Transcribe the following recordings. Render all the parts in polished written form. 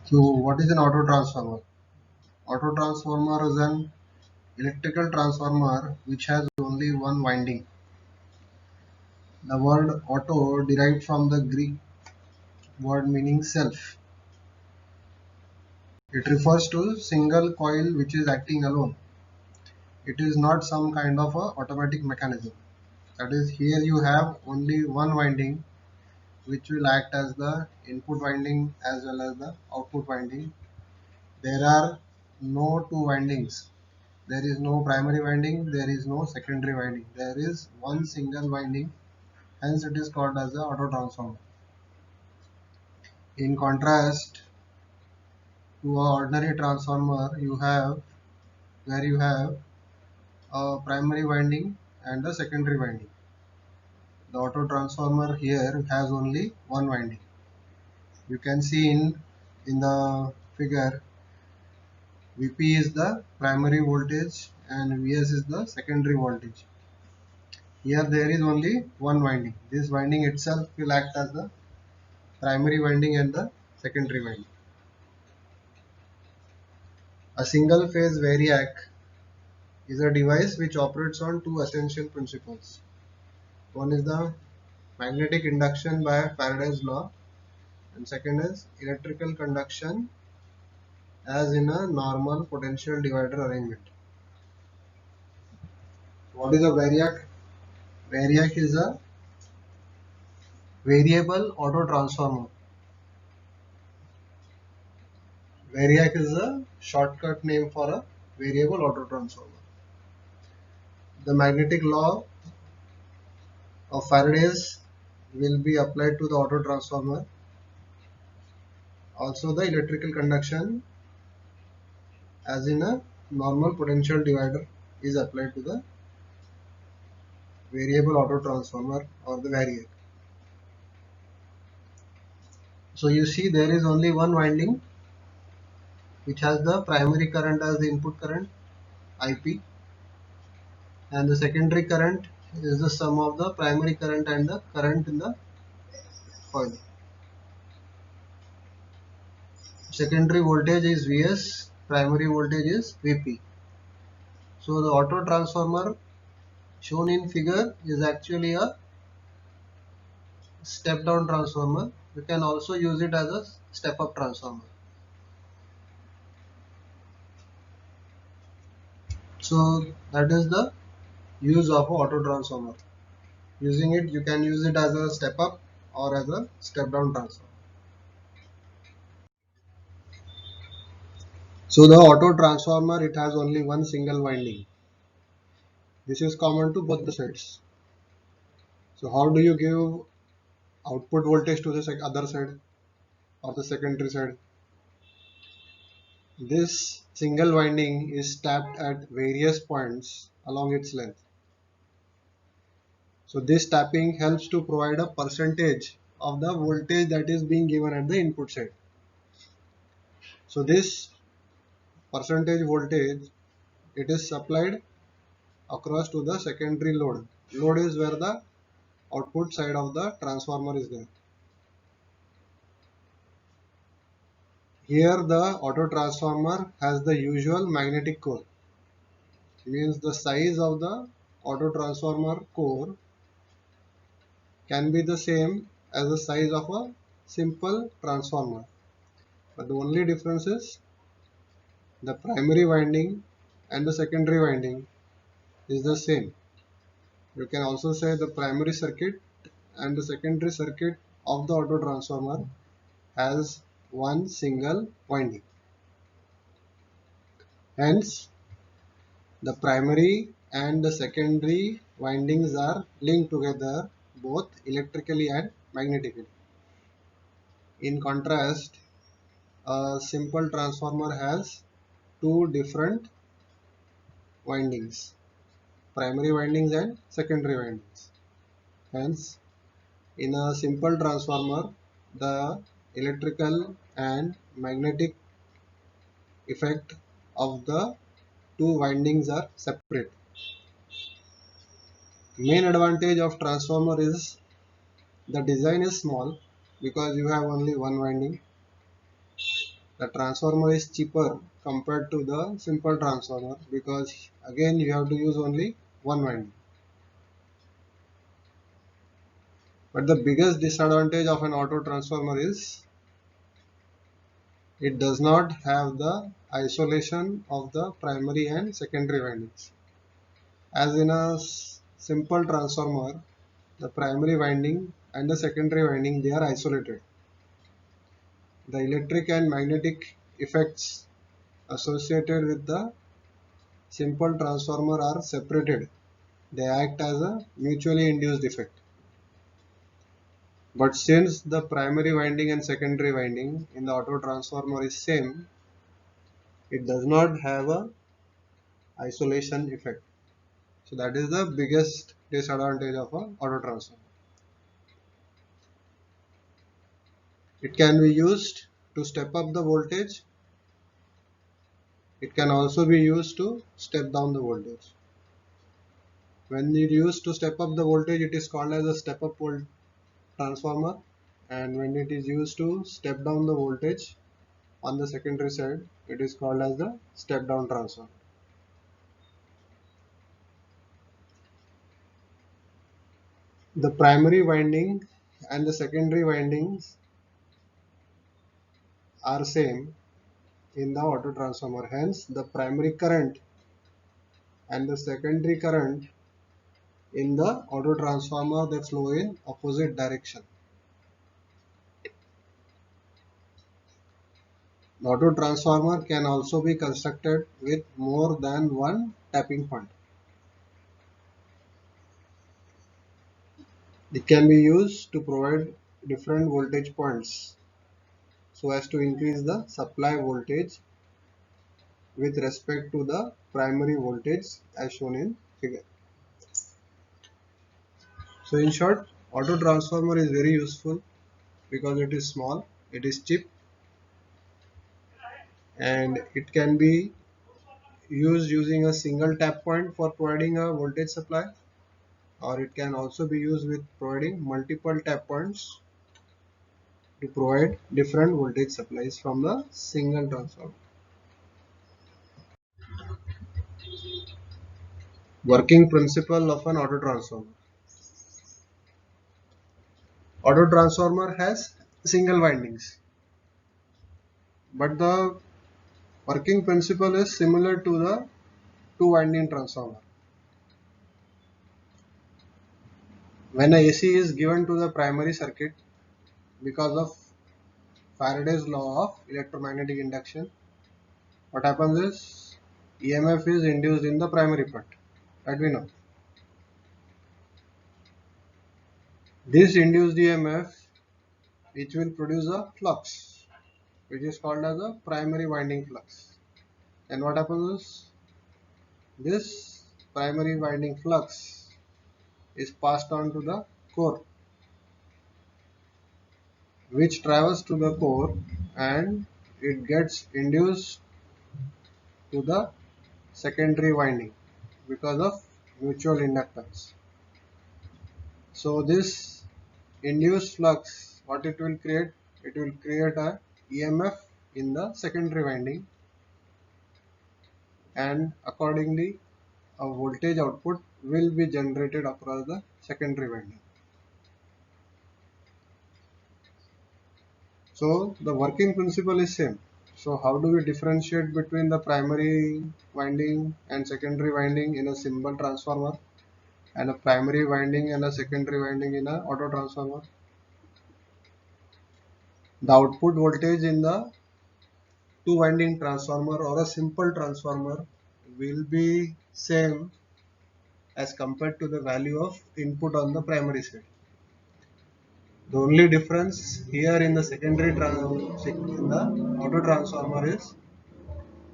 So what is an auto transformer? Auto transformer is an electrical transformer which has only one winding. The word auto derived from the Greek word meaning self. It refers to single coil which is acting alone. It is not some kind of a automatic mechanism. That is, here you have only one winding which will act as the input winding as well as the output winding. There are no two windings. There is no primary winding, there is no secondary winding. There is one single winding, hence it is called as the auto transformer. In contrast to a ordinary transformer, you have a primary winding and a secondary winding. The auto transformer here has only one winding. You can see in the figure, Vp is the primary voltage and Vs is the secondary voltage. Here there is only one winding. This winding itself will act as the primary winding and the secondary winding. A single phase variac is a device which operates on two essential principles. One is the magnetic induction by Faraday's law, and second is electrical conduction as in a normal potential divider arrangement. What is a variac? Variac is a variable auto transformer. Variac is a shortcut name for a variable auto transformer. The magnetic law of Faraday's will be applied to the auto transformer. Also, the electrical conduction as in a normal potential divider is applied to the variable auto transformer or the variac. So you see there is only one winding which has the primary current as the input current IP, and the secondary current is the sum of the primary current and the current in the coil. Secondary voltage is Vs, primary voltage is Vp. So the auto transformer shown in figure is actually a step down transformer. You can also use it as a step up transformer. So that is the use of a auto transformer. Using it, you can use it as a step up or as a step down transformer. So the auto transformer, it has only one single winding. This is common to both the sides. So how do you give output voltage to the other side or the secondary side? This single winding is tapped at various points along its length. So this tapping helps to provide a percentage of the voltage that is being given at the input side. So this percentage voltage, it is supplied across to the secondary load. Load is where the output side of the transformer is there. Here the auto transformer has the usual magnetic core. Means the size of the auto transformer core can be the same as the size of a simple transformer. But the only difference is the primary winding and the secondary winding is the same. You can also say the primary circuit and the secondary circuit of the auto transformer has one single winding. Hence, the primary and the secondary windings are linked together both electrically and magnetically. In contrast, a simple transformer has two different windings, primary windings and secondary windings. Hence, in a simple transformer, the electrical and magnetic effect of the two windings are separate. Main advantage of transformer is the design is small because you have only one winding. The transformer is cheaper compared to the simple transformer because again you have to use only one winding. But the biggest disadvantage of an auto transformer is it does not have the isolation of the primary and secondary windings. As in a simple transformer, the primary winding and the secondary winding, they are isolated. The electric and magnetic effects associated with the simple transformer are separated. They act as a mutually induced effect. But since the primary winding and secondary winding in the auto transformer is same, it does not have a isolation effect. So that is the biggest disadvantage of a auto transformer. It can be used to step up the voltage. It can also be used to step down the voltage. When it used to step up the voltage, it is called as a step up volt transformer, and when it is used to step down the voltage on the secondary side, it is called as the step down transformer. The primary winding and the secondary windings are same in the auto transformer. Hence, the primary current and the secondary current in the auto transformer, they flow in opposite direction. The auto transformer can also be constructed with more than one tapping point. It can be used to provide different voltage points so as to increase the supply voltage with respect to the primary voltage as shown in figure. So in short, auto transformer is very useful because it is small, it is cheap, and it can be used using a single tap point for providing a voltage supply, or it can also be used with providing multiple tap points to provide different voltage supplies from the single transformer. Working principle of an auto transformer. Auto transformer has single windings, but the working principle is similar to the two winding transformer. When a AC is given to the primary circuit because of Faraday's law of electromagnetic induction, what happens is EMF is induced in the primary part, that we know. This induced EMF, which will produce a flux, which is called as a primary winding flux. And what happens is this primary winding flux is passed on to the core, which travels to the core and it gets induced to the secondary winding because of mutual inductance. So this induced flux, what it will create? It will create a EMF in the secondary winding, and accordingly a voltage output will be generated across the secondary winding. So the working principle is same. So how do we differentiate between the primary winding and secondary winding in a simple transformer, and a primary winding and a secondary winding in a auto transformer? The output voltage in the two winding transformer or a simple transformer will be same as compared to the value of input on the primary side. The only difference here in the in the auto transformer is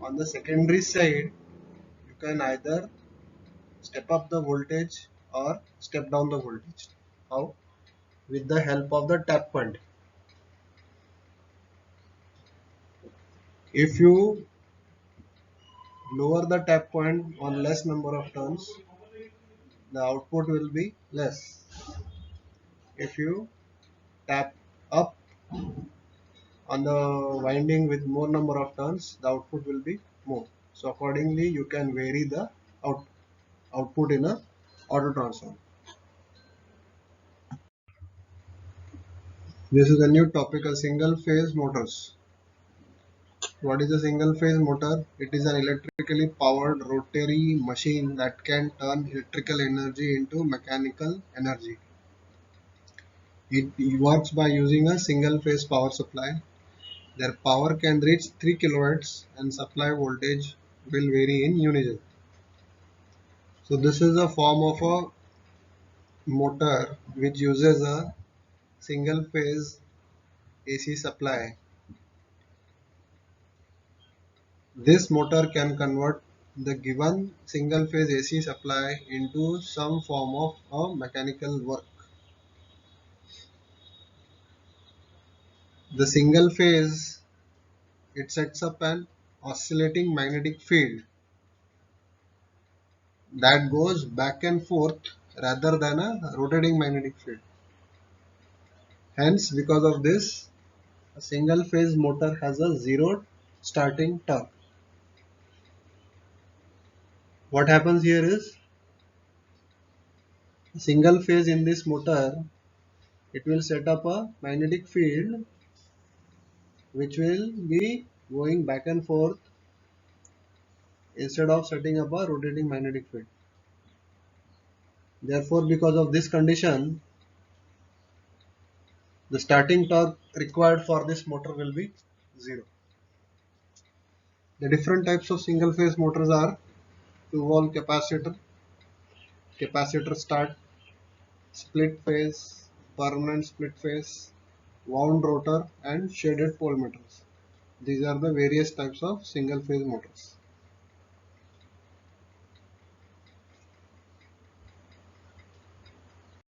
on the secondary side you can either step up the voltage or step down the voltage. How? With the help of the tap point. If you lower the tap point on less number of turns, the output will be less. If you tap up on the winding with more number of turns, the output will be more. So accordingly, you can vary the output in a auto transformer. This is a new topic, a single phase motors. What is a single phase motor? It is an electrically powered rotary machine that can turn electrical energy into mechanical energy. It works by using a single phase power supply. Their power can reach 3 kilowatts and supply voltage will vary in unison. So this is a form of a motor which uses a single phase AC supply. This motor can convert the given single phase AC supply into some form of a mechanical work. The single phase, it sets up an oscillating magnetic field that goes back and forth rather than a rotating magnetic field. Hence, because of this, a single phase motor has a zero starting torque. What happens here is, a single phase in this motor, it will set up a magnetic field which will be going back and forth instead of setting up a rotating magnetic field. Therefore, because of this condition, the starting torque required for this motor will be zero. The different types of single phase motors are 2-wall capacitor, capacitor start, split phase, permanent split phase, wound rotor and shaded pole motors. These are the various types of single phase motors.